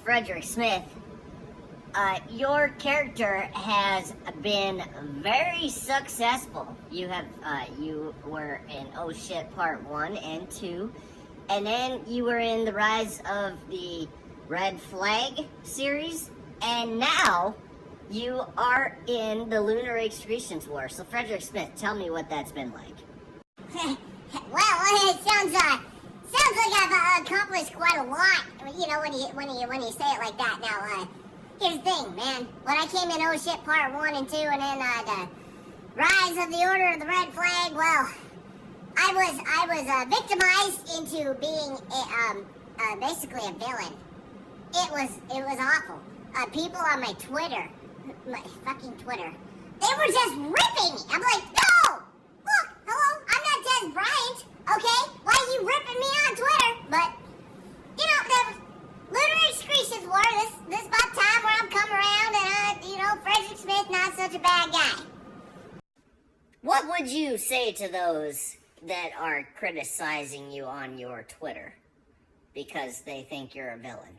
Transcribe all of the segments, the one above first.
Frederick Smith, your character has been very successful. You were in Oh Shit Part 1 and 2, and then you were in the Rise of the Red Flag series, and now you are in the Lunar Excretions War. So Frederick Smith, tell me what that's been like. Well, it sounds like I've accomplished quite a lot. You know, when you say it like that. Now, here's the thing, man. When I came in Oh Shit Part 1 and 2, and then the Rise of the Order of the Red Flag, well, I was victimized into being basically a villain. It was awful. People on my Twitter, my fucking Twitter, they were just ripping me. I'm like, no! Look, hello, I'm not Des Bryant, okay? Why are you ripping me on Twitter? But, you know, the Lunar Excretions War, this about time where I'm come around and, Frederick Smith not such a bad guy. What would you say to those that are criticizing you on your Twitter because they think you're a villain?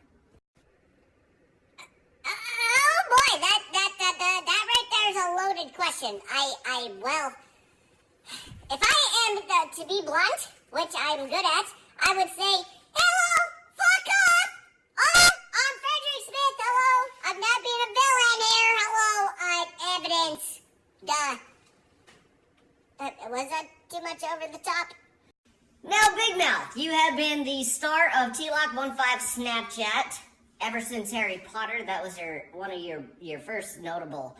Oh boy, that right there is a loaded question. Well, if I am to be blunt, which I'm good at, I would say, hello, fuck off! Oh, I'm Frederick Smith, hello! I'm not being a villain here, hello! Evidence. Duh. Was that too much over the top? Now, Big Mouth, you have been the star of T-Lock15 Snapchat ever since Harry Potter. That was one of your first notable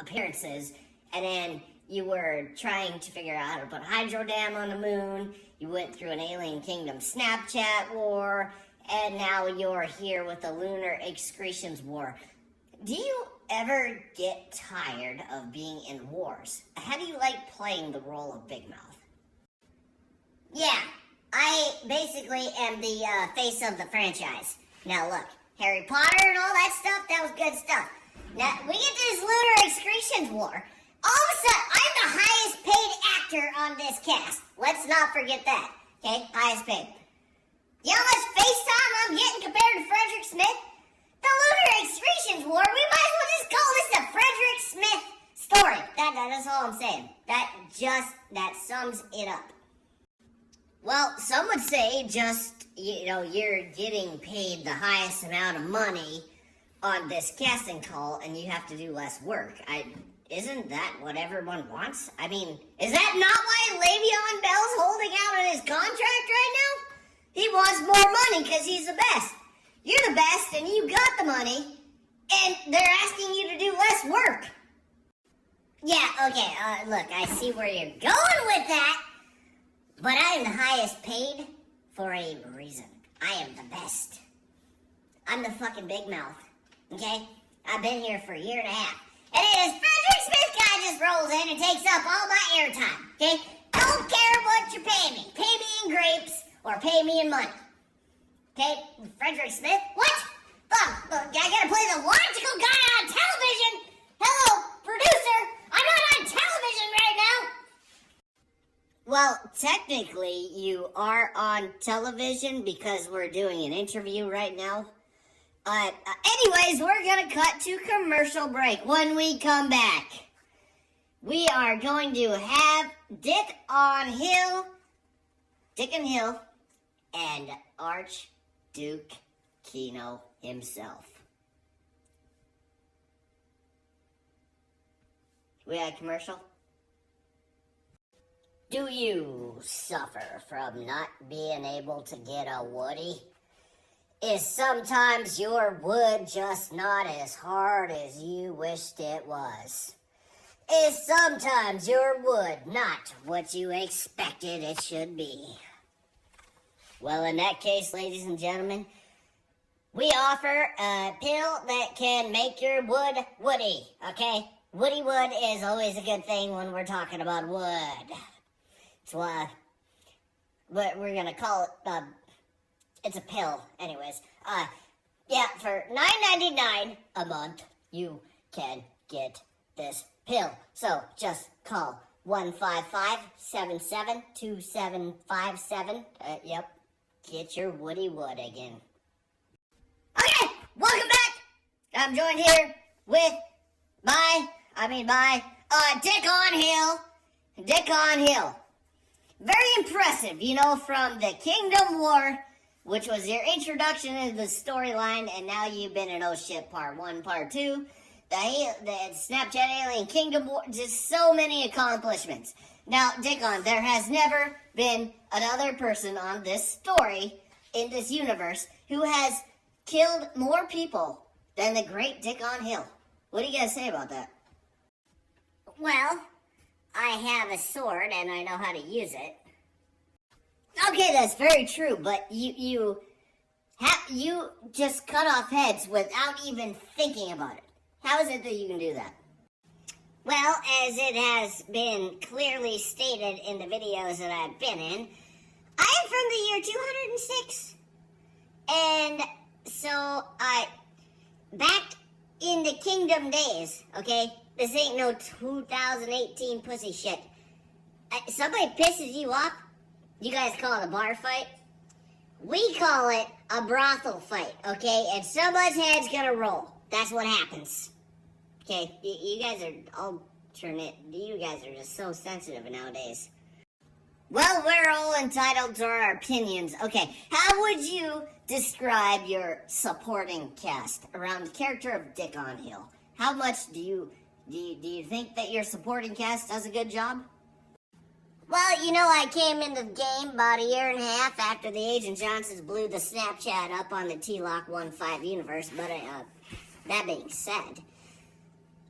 appearances. And then you were trying to figure out how to put Hydro Dam on the moon. You went through an Alien Kingdom Snapchat war. And now you're here with the Lunar Excretions War. Do you ever get tired of being in wars? How do you like playing the role of Big Mouth? Yeah, I basically am the face of the franchise. Now look, Harry Potter and all that stuff, that was good stuff. Now, we get to this Lunar Excretions War. All of a sudden, I'm the highest paid actor on this cast. Let's not forget that, okay? Highest paid. You know how much FaceTime I'm getting compared to Frederick Smith? The Lunar Excretions War, we might as well just call this the Frederick Smith story. That's all I'm saying. That sums it up. Well, some would say you're getting paid the highest amount of money on this casting call and you have to do less work. Isn't that what everyone wants? I mean, is that not why Le'Veon Bell's holding out on his contract right now? He wants more money because he's the best. You're the best and you got the money and they're asking you to do less work. Yeah, okay, look, I see where you're going with that. But I am the highest paid for a reason. I am the best. I'm the fucking Big Mouth, okay? I've been here for a year and a half. And this Frederick Smith guy just rolls in and takes up all my airtime, okay? Don't care what you pay me. Pay me in grapes or pay me in money. Okay? Frederick Smith? What? Look, I gotta play the logical guy on television. Hello, producer. I'm not on television right now. Well, technically, you are on television because we're doing an interview right now. Anyways, we're gonna cut to commercial break. When we come back, we are going to have Dick and Hill, and Archduke Kino himself. We got a commercial? Do you suffer from not being able to get a woody? Is sometimes your wood just not as hard as you wished it was? Is sometimes your wood not what you expected it should be? Well, in that case, ladies and gentlemen, we offer a pill that can make your wood woody, okay? Woody wood is always a good thing when we're talking about wood. It's why we're gonna call it, it's a pill, anyways. Yeah, for $9.99 a month, you can get this pill. So just call 155-77-2757. Yep. Get your woody wood again. Okay, Welcome back! I'm joined here with Dick on Hill. Dick on Hill. Very impressive, from the Kingdom War, which was your introduction into the storyline, and now you've been in Oh Shit Part 1, Part 2, the Snapchat Alien Kingdom War, just so many accomplishments. Now, Dickon, there has never been another person on this story, in this universe, who has killed more people than the great Dickon Hill. What do you guys say about that? Well, I have a sword and I know how to use it. Okay, that's very true, but you just cut off heads without even thinking about it. How is it that you can do that? Well, as it has been clearly stated in the videos that I've been in, I am from the year 206. And so, back in the kingdom days, okay? This ain't no 2018 pussy shit. Somebody pisses you off, you guys call it a bar fight. We call it a brothel fight, okay? And somebody's head's gonna roll. That's what happens. Okay, you guys are alternate. You guys are just so sensitive nowadays. Well, we're all entitled to our opinions. Okay, how would you describe your supporting cast around the character of Dickon Hill? How much do you think that your supporting cast does a good job? Well, I came into the game about a year and a half after the Agent Johnsons blew the Snapchat up on the T-Lock 1.5 universe, but that being said,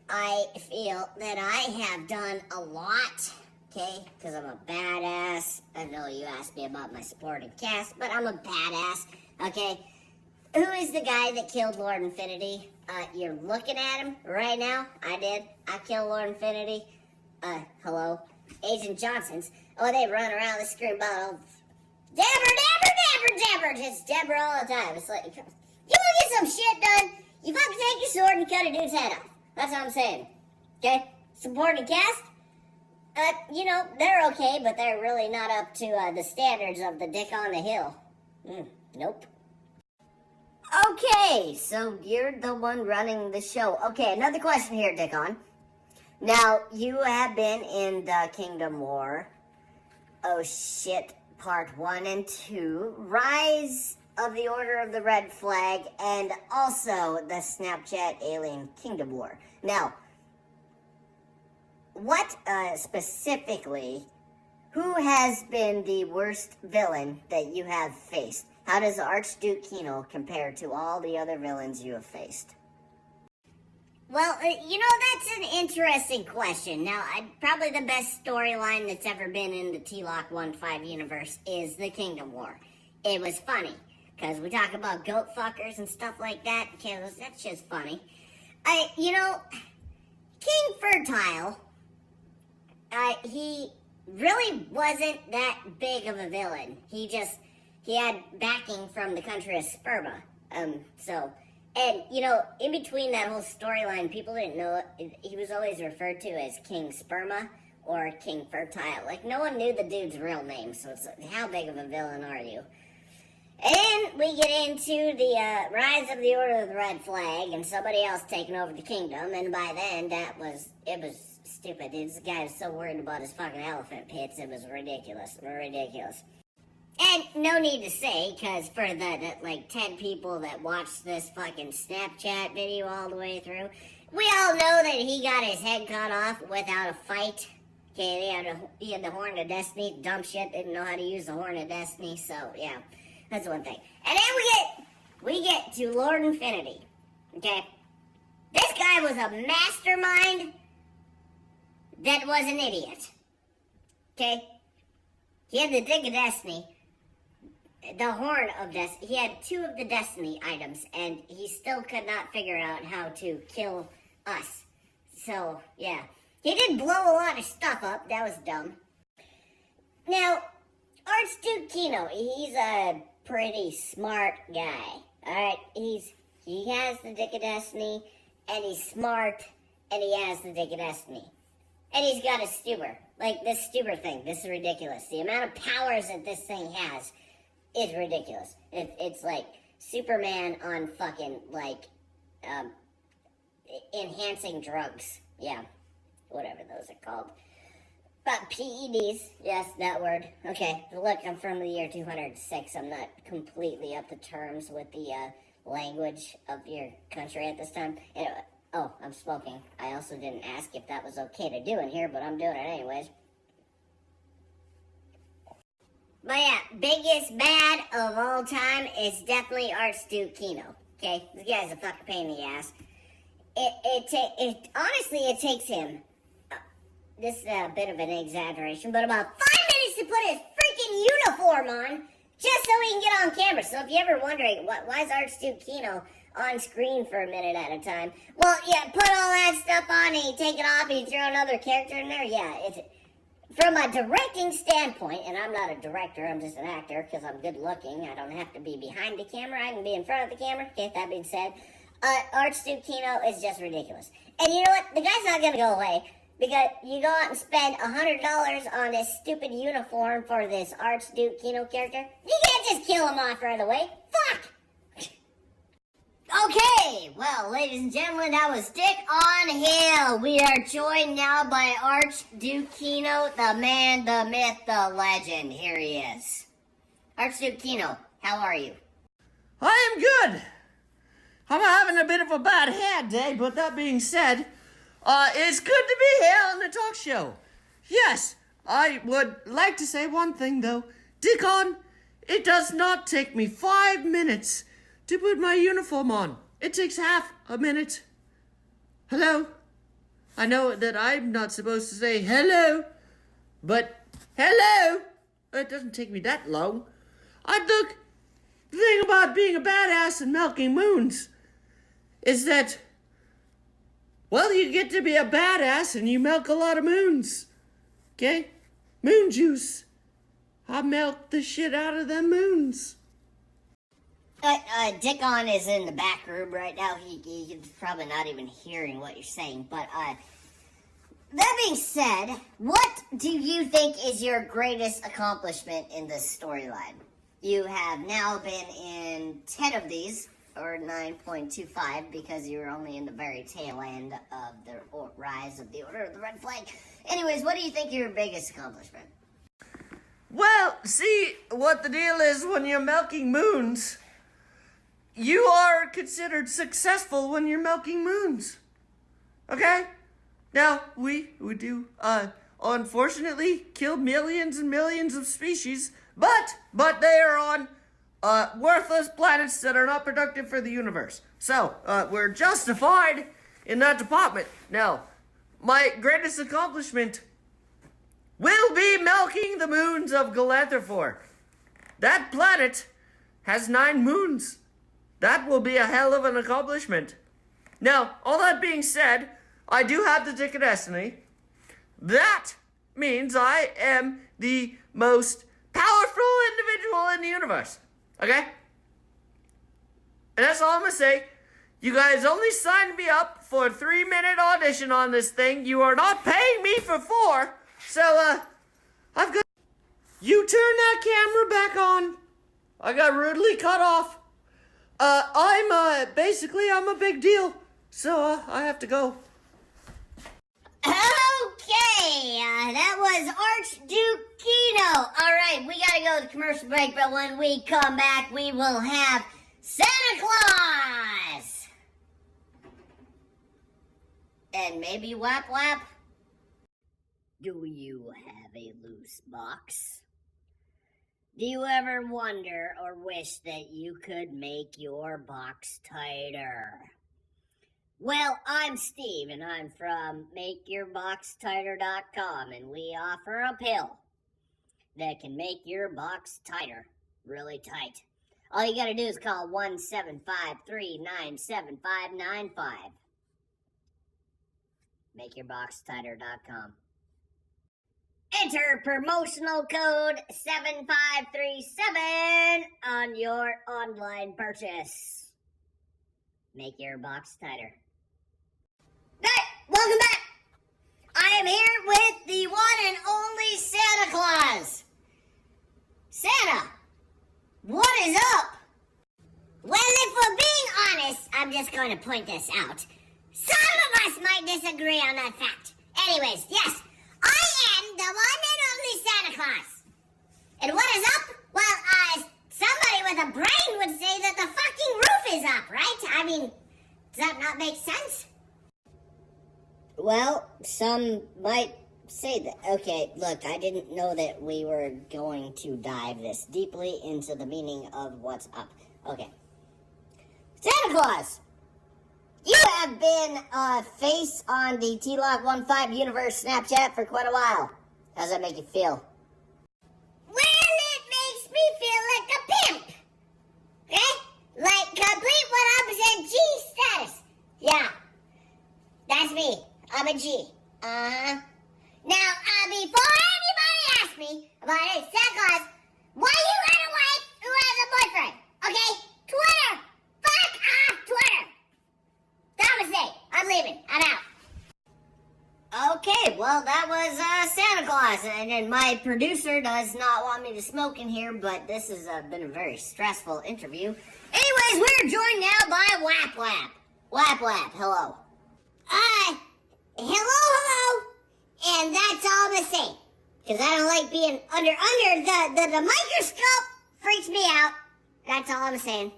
I feel that I have done a lot, okay, because I'm a badass. I know you asked me about my supporting cast, but I'm a badass, okay? Who is the guy that killed Lord Infinity? You're looking at him right now. I did. I killed Lord Infinity. Hello? Agent Johnsons. Oh, they run around the screen about Debra, just Debra all the time. It's like, you want to get some shit done? You fucking take your sword and cut a dude's head off. That's what I'm saying. Okay? Supporting cast? They're okay, but they're really not up to the standards of the Dick on the Hill. Nope. Okay, so you're the one running the show. Okay, another question here, Dickon. Now, you have been in the Kingdom War, Oh Shit, Part 1 and 2, Rise of the Order of the Red Flag, and also the Snapchat Alien Kingdom War. Now, what specifically, who has been the worst villain that you have faced? How does Archduke Kino compare to all the other villains you have faced? Well, that's an interesting question. Now, probably the best storyline that's ever been in the T-Lock 1.5 universe is the Kingdom War. It was funny, because we talk about goat fuckers and stuff like that. Okay, that's just funny. King Fertile, he really wasn't that big of a villain. He had backing from the country of Sperma. And, in between that whole storyline, people didn't know it. He was always referred to as King Sperma or King Fertile. Like, no one knew the dude's real name, so it's like, how big of a villain are you? And then we get into the Rise of the Order of the Red Flag and somebody else taking over the kingdom, and by then, it was stupid. This guy was so worried about his fucking elephant pits, it was ridiculous. And no need to say, because for the 10 people that watched this fucking Snapchat video all the way through, we all know that he got his head cut off without a fight. Okay, he had the Horn of Destiny, dumb shit, didn't know how to use the Horn of Destiny, so yeah, that's one thing. And then we get to Lord Infinity, okay? This guy was a mastermind that was an idiot, okay? He had the Dick of Destiny, the Horn of Destiny. He had 2 of the Destiny items, and he still could not figure out how to kill us. So, yeah. He did blow a lot of stuff up. That was dumb. Now, Archduke Kino, he's a pretty smart guy. Alright? He has the Dick of Destiny, and he's smart, and he has the Dick of Destiny. And he's got a Stuber. Like, this Stuber thing, this is ridiculous. The amount of powers that this thing has is ridiculous. It's like Superman on fucking, like, enhancing drugs. Yeah, whatever those are called. But PEDs, yes, that word. Okay, look, I'm from the year 206. I'm not completely up to terms with the language of your country at this time. Anyway, oh, I'm smoking. I also didn't ask if that was okay to do in here, but I'm doing it anyways. But yeah, biggest bad of all time is definitely Archduke Kino. Okay, this guy's a fucking pain in the ass. Honestly, it takes him, this is a bit of an exaggeration, but about 5 minutes to put his freaking uniform on, just so he can get on camera. So if you're ever wondering, why is Archduke Kino on screen for a minute at a time? Well, yeah, put all that stuff on and you take it off and you throw another character in there. Yeah, it's, from a directing standpoint, and I'm not a director, I'm just an actor because I'm good looking. I don't have to be behind the camera, I can be in front of the camera. Okay, that being said, Archduke Kino is just ridiculous. And you know what? The guy's not going to go away. Because you go out and spend $100 on this stupid uniform for this Archduke Kino character. You can't just kill him off right away. Fuck! Okay, well, ladies and gentlemen, that was Dick on Hill. We are joined now by Archduke Kino, the man, the myth, the legend. Here he is. Archduke Kino, how are you? I am good. I'm having a bit of a bad hair day, but that being said, it's good to be here on the talk show. Yes, I would like to say one thing though. Dickon, it does not take me 5 minutes to put my uniform on. It takes half a minute. Hello? I know that I'm not supposed to say hello, but hello! It doesn't take me that long. Look, the thing about being a badass and milking moons is that, well, you get to be a badass and you milk a lot of moons. Okay? Moon juice. I milk the shit out of them moons. Dickon is in the back room right now. He's probably not even hearing what you're saying. But, that being said, what do you think is your greatest accomplishment in this storyline? You have now been in 10 of these, or 9.25, because you were only in the very tail end of the rise of the Order of the Red Flag. Anyways, what do you think your biggest accomplishment? Well, see, what the deal is when you're milking moons, you are considered successful when you're milking moons. Okay? Now, we do, unfortunately kill millions and millions of species, but they are on worthless planets that are not productive for the universe. So, we're justified in that department. Now, my greatest accomplishment will be milking the moons of Galanthrophor. That planet has 9 moons. That will be a hell of an accomplishment. Now, all that being said, I do have the Ticket Destiny. That means I am the most powerful individual in the universe. Okay? And that's all I'm gonna say. You guys only signed me up for a 3-minute audition on this thing. You are not paying me for 4. So, I've got... You turn that camera back on. I got rudely cut off. I'm a big deal. So, I have to go. Okay, that was Archduke Kino. Alright, we gotta go to the commercial break, but when we come back, we will have Santa Claus! And maybe Wap Wap? Do you have a loose box? Do you ever wonder or wish that you could make your box tighter? Well, I'm Steve, and I'm from MakeYourBoxTighter.com, and we offer a pill that can make your box tighter, really tight. All you gotta do is call 1-753-975-95. MakeYourBoxTighter.com. Enter promotional code 7537 on your online purchase. Make your box tighter. Hey, welcome back. I am here with the one and only Santa Claus. Santa, what is up? Well, just going to point this out. Some of us might disagree on that fact. Anyways, yes, I am the one and only Santa Claus. And what is up? Well, somebody with a brain would say that the fucking roof is up, right? I mean, does that not make sense? Well, some might say that. Okay, look, I didn't know that we were going to dive this deeply into the meaning of what's up. Okay. Santa Claus! You have been a face on the T-Lock15 Universe Snapchat for quite a while. How does that make you feel? Well, it makes me feel like a pimp. Okay? Like complete 100% G status. Yeah. That's me. I'm a G. Uh-huh. Now, before anybody asks me about, hey, Santa Claus, why you got a wife who has a boyfriend? Okay? Twitter. Fuck off Twitter. Namaste. I'm leaving. I'm out. Okay, well, that was Santa Claus, and my producer does not want me to smoke in here, but this has been a very stressful interview. Anyways, we're joined now by Wap Wap. Wap Wap, hello. Hello. And that's all I'm gonna say. Because I don't like being under the microscope freaks me out. That's all I'm saying.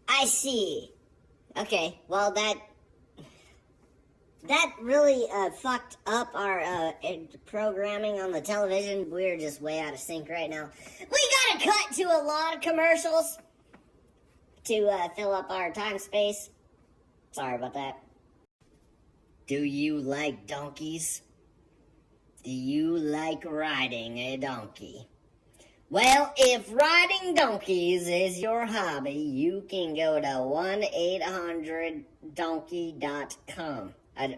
I see. Okay, well, that really fucked up our programming on the television. We're just way out of sync right now. We gotta cut to a lot of commercials to fill up our time space. Sorry about that. Do you like donkeys? Do you like riding a donkey? Well, if riding donkeys is your hobby, you can go to 1-800-donkey.com.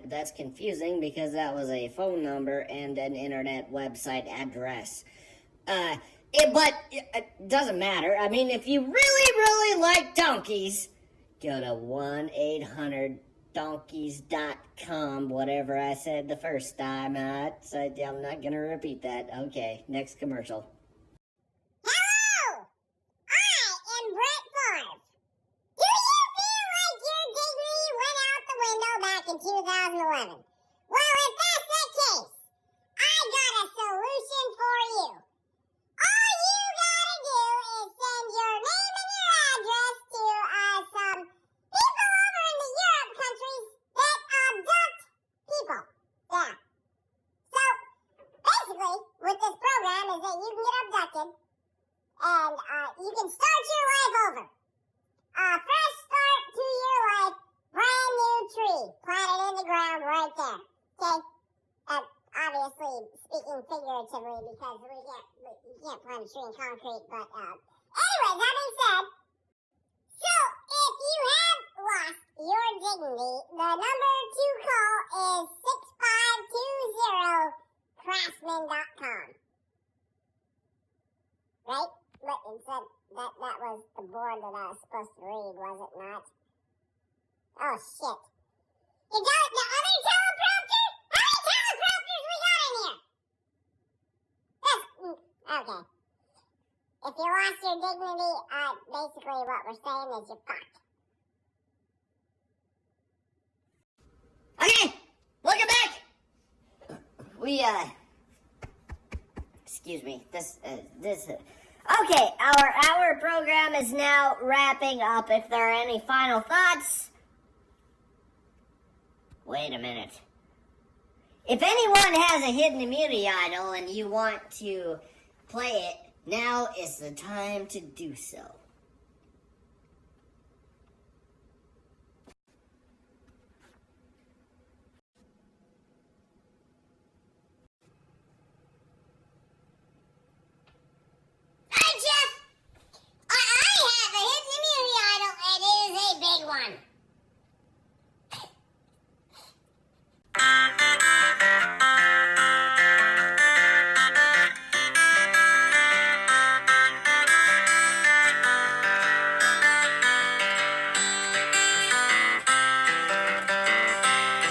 That's confusing because that was a phone number and an internet website address. But it doesn't matter. I mean, if you really, really like donkeys, go to 1-800-donkeys.com, whatever I said the first time. I'm not going to repeat that. Okay, next commercial. Hello! I am Brett Favre. Do you feel like your dignity went out the window back in 2011? Well, if that's the case, I got a solution for you. All you gotta do is send your name and your address to some people over in the Europe countries that abduct people. Yeah. So, basically, with this program is that you can get abducted and you can start your life over. Fresh start to your life, brand new tree planted in the ground right there. Okay? Obviously speaking figuratively because you can't plant a tree in concrete, but anyway, that being said, so if you have lost your dignity, the number to call is 6520craftsman.com. Right? But instead, that was the board that I was supposed to read, was it not? Oh, shit. You got the other teleprompter? How many teleprompters we got in here? Okay. If you lost your dignity, basically what we're saying is you're fucked. Okay, welcome back. Excuse me. Okay, our program is now wrapping up. If there are any final thoughts, wait a minute. If anyone has a hidden immunity idol and you want to play it, now is the time to do so.